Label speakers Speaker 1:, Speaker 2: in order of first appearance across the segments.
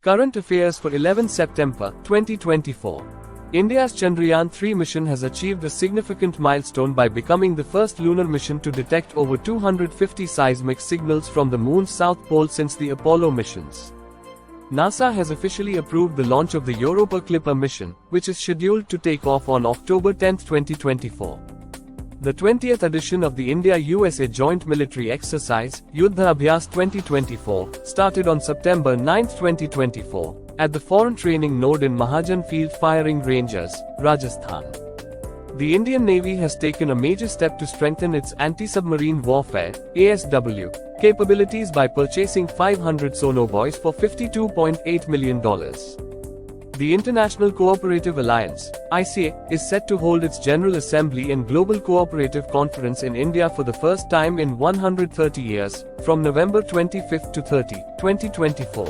Speaker 1: Current affairs for 11 September 2024. India's Chandrayaan-3 mission has achieved a significant milestone by becoming the first lunar mission to detect over 250 seismic signals from the moon's south pole since the Apollo missions. NASA has officially approved the launch of the Europa Clipper mission, which is scheduled to take off on October 10, 2024. The 20th edition of the India-USA Joint Military Exercise, Yudh Abhyas 2024, started on September 9, 2024, at the Foreign Training Node in Mahajan Field Firing Ranges, Rajasthan. The Indian Navy has taken a major step to strengthen its anti-submarine warfare (ASW) capabilities by purchasing 500 sonobuoys for $52.8 million. The International Cooperative Alliance (ICA) is set to hold its General Assembly and Global Cooperative Conference in India for the first time in 130 years, from November 25 to 30, 2024.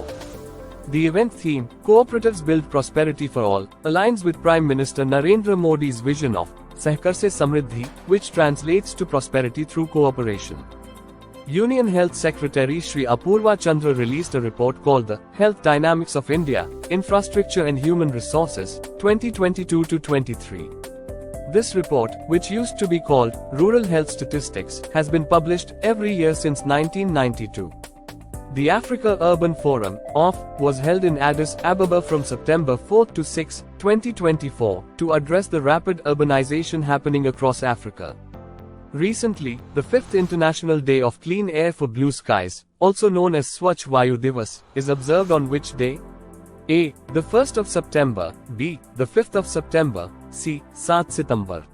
Speaker 1: The event theme, Cooperatives Build Prosperity for All, aligns with Prime Minister Narendra Modi's vision of Sahkar se Samriddhi, which translates to prosperity through cooperation. Union Health Secretary Shri Apurva Chandra released a report called The Health Dynamics of India, Infrastructure and Human Resources, 2022-23. This report, which used to be called Rural Health Statistics, has been published every year since 1992. The Africa Urban Forum, (AUF), was held in Addis Ababa from September 4 to 6, 2024, to address the rapid urbanization happening across Africa. Recently, the 5th International Day of Clean Air for Blue Skies, also known as Swachh Vayu Divas, is observed on which day? A. The 1st of September, B. The 5th of September, C. 7 September.